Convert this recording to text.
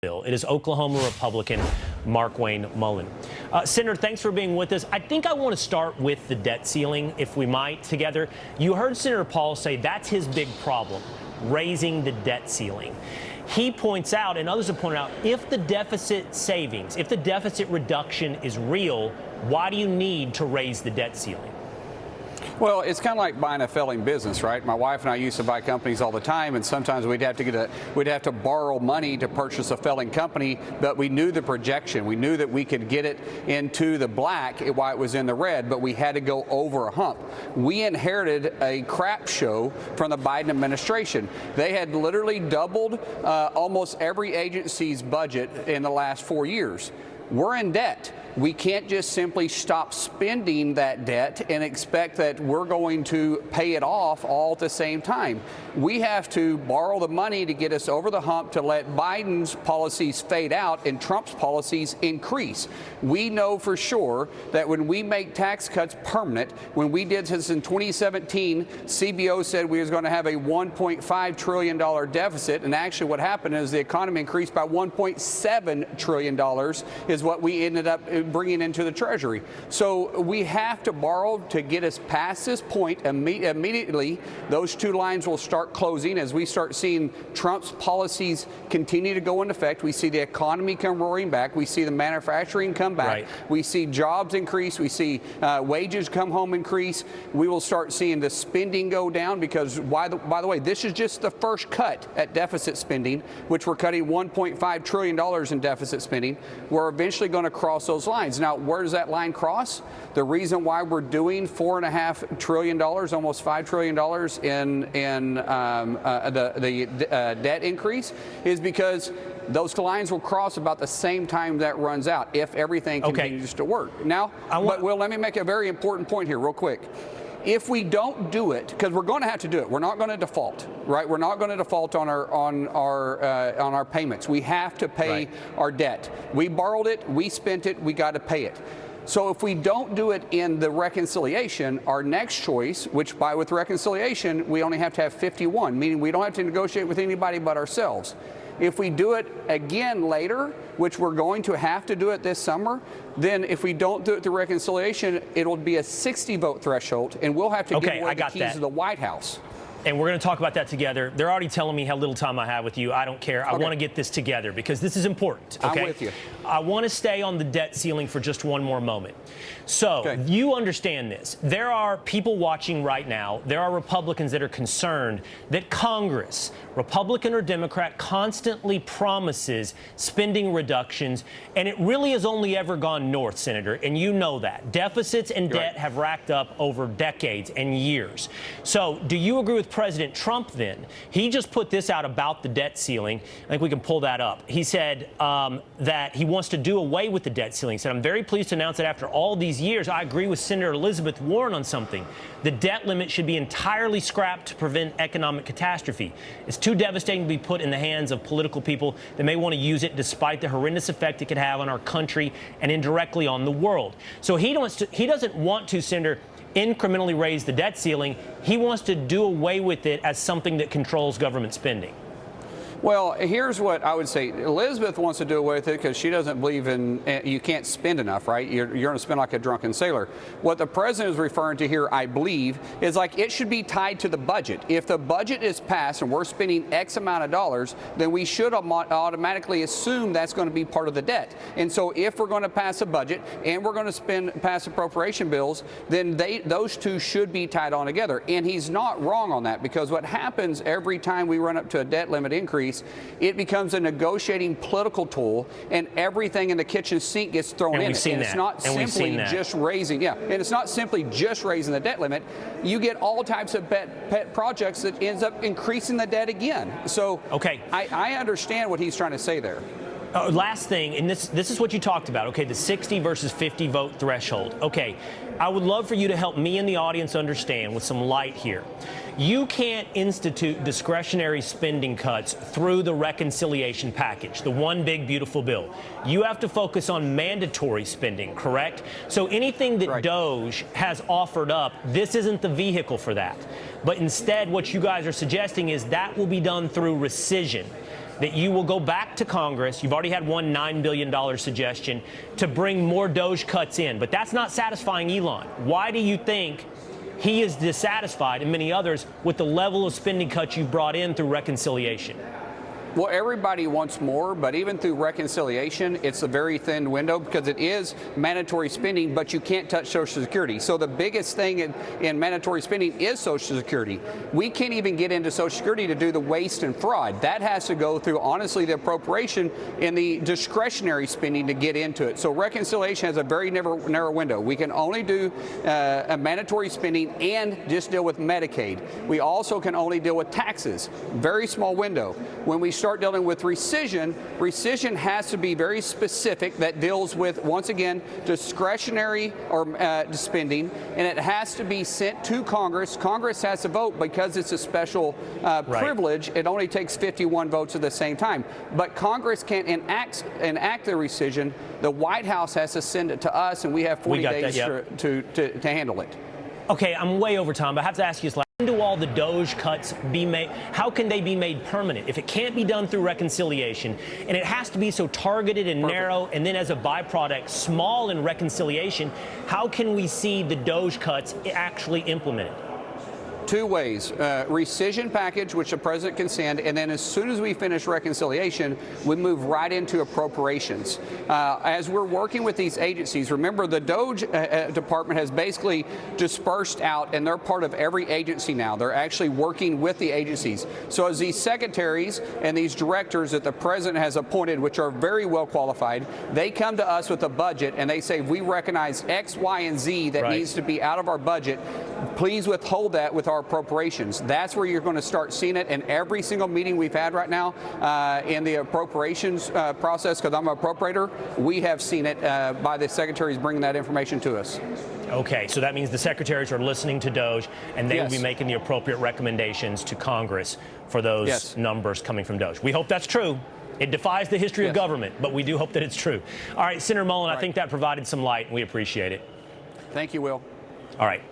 bill. It is Oklahoma Republican Mark Wayne Mullin. Senator, thanks for being with us. I think I want to start with the debt ceiling, if we might, together. You heard Senator Paul say that's his big problem, raising the debt ceiling. He points out, and others have pointed out, if the deficit savings, if the deficit reduction is real, why do you need to raise the debt ceiling? Well, it's kind of like buying a failing business, right? My wife and I used to buy companies all the time, and sometimes we'd have to borrow money to purchase a failing company, but we knew the projection. We knew that we could get it into the black while it was in the red, but we had to go over a hump. We inherited a crap show from the Biden administration. They had literally doubled almost every agency's budget in the last 4 years. We're in debt. We can't just simply stop spending that debt and expect that we're going to pay it off all at the same time. We have to borrow the money to get us over the hump to let Biden's policies fade out and Trump's policies increase. We know for sure that when we make tax cuts permanent, when we did this in 2017, CBO said we was going to have a $1.5 trillion deficit, and actually what happened is the economy increased by $1.7 trillion is what we ended up bringing into the Treasury. So we have to borrow to get us past this point. Immediately, those two lines will start closing as we start seeing Trump's policies continue to go into effect. We see the economy come roaring back. We see the manufacturing come back. Right. We see jobs increase. We see wages come home increase. We will start seeing the spending go down because, by the way, this is just the first cut at deficit spending, which we're cutting $1.5 trillion in deficit spending. We're eventually going to cross those lines. Now, where does that line cross? The reason why we're doing $4.5 trillion, almost $5 trillion in the debt increase is because those lines will cross about the same time that runs out if everything continues to work. Now, but Will, let me make a very important point here real quick. If we don't do it, because we're going to have to do it, we're not going to default, right? We're not going to default on our payments. We have to pay our debt. We borrowed it, we spent it, we got to pay it. So if we don't do it in the reconciliation, our next choice, which with reconciliation, we only have to have 51, meaning we don't have to negotiate with anybody but ourselves. If we do it again later, which we're going to have to do it this summer, then if we don't do it through reconciliation, it'll be a 60-vote threshold, and we'll have to give away the keys to the White House. And we're going to talk about that together. They're already telling me how little time I have with you. I don't care. I want to get this together because this is important. Okay? I'm with you. I want to stay on the debt ceiling for just one more moment. So you understand this. There are people watching right now. There are Republicans that are concerned that Congress, Republican or Democrat, constantly promises spending reductions, and it really has only ever gone north, Senator, and you know that. Deficits and debt have racked up over decades and years. So do you agree with President Trump then? He just put this out about the debt ceiling. I think we can pull that up. He said that he wants to do away with the debt ceiling. He said, I'm very pleased to announce that after all these years, I agree with Senator Elizabeth Warren on something. The debt limit should be entirely scrapped to prevent economic catastrophe. It's too devastating to be put in the hands of political people that may want to use it despite the horrendous effect it could have on our country and indirectly on the world. So he doesn't want to, Senator, incrementally raise the debt ceiling. He wants to do away with it as something that controls government spending. Well, here's what I would say. Elizabeth wants to do away with it because she doesn't believe in you can't spend enough, right? You're going to spend like a drunken sailor. What the president is referring to here, I believe, is like it should be tied to the budget. If the budget is passed and we're spending X amount of dollars, then we should automatically assume that's going to be part of the debt. And so if we're going to pass a budget and we're going to pass appropriation bills, then those two should be tied on together. And he's not wrong on that because what happens every time we run up to a debt limit increase, it becomes a negotiating political tool, and everything in the kitchen sink gets thrown in. And it's not simply just raising, and it's not simply just raising the debt limit. You get all types of pet projects that ends up increasing the debt again. So I understand what he's trying to say there. Last thing, and this is what you talked about, okay, the 60 versus 50 vote threshold. Okay, I would love for you to help me and the audience understand with some light here. You can't institute discretionary spending cuts through the reconciliation package, the one big beautiful bill. You have to focus on mandatory spending, correct? So anything that DOGE has offered up, this isn't the vehicle for that. But instead, what you guys are suggesting is that will be done through rescission. that you will go back to Congress. You've already had one $9 billion suggestion to bring more DOGE cuts in, but that's not satisfying Elon. Why do you think he is dissatisfied, and many others, with the level of spending cuts you've brought in through reconciliation? Well, everybody wants more, but even through reconciliation, it's a very thin window because it is mandatory spending, but you can't touch Social Security. So the biggest thing in mandatory spending is Social Security. We can't even get into Social Security to do the waste and fraud. That has to go through, honestly, the appropriation and the discretionary spending to get into it. So reconciliation has a very narrow window. We can only do a mandatory spending and just deal with Medicaid. We also can only deal with taxes. Very small window. When we start dealing with rescission has to be very specific. That deals with, once again, discretionary or spending, and it has to be sent to Congress. Congress has to vote because it's a special privilege. It only takes 51 votes at the same time. But Congress can't enact the rescission. The White House has to send it to us, and we have 40 days to handle it. Okay, I'm way over time, but I have to ask you this. When do all the DOGE cuts be made? How can they be made permanent if it can't be done through reconciliation, and it has to be so targeted and narrow, and then as a byproduct small in reconciliation? How can we see the DOGE cuts actually implemented? Two ways. Rescission package, which the president can send, and then as soon as we finish reconciliation, we move right into appropriations. As we're working with these agencies, remember the DOGE department has basically dispersed out, and they're part of every agency now. They're actually working with the agencies. So as these secretaries and these directors that the president has appointed, which are very well qualified, they come to us with a budget and they say, we recognize X, Y, and Z that needs to be out of our budget. Please withhold that with our appropriations. That's where you're going to start seeing it in every single meeting we've had right now in the appropriations process, because I'm an appropriator. We have seen it by the secretaries bringing that information to us. Okay, so that means the secretaries are listening to DOGE, and they will be making the appropriate recommendations to Congress for those numbers coming from DOGE. We hope that's true. It defies the history of government, but we do hope that it's true. All right, Senator Mullin, I think that provided some light, and we appreciate it. Thank you, Will. All right.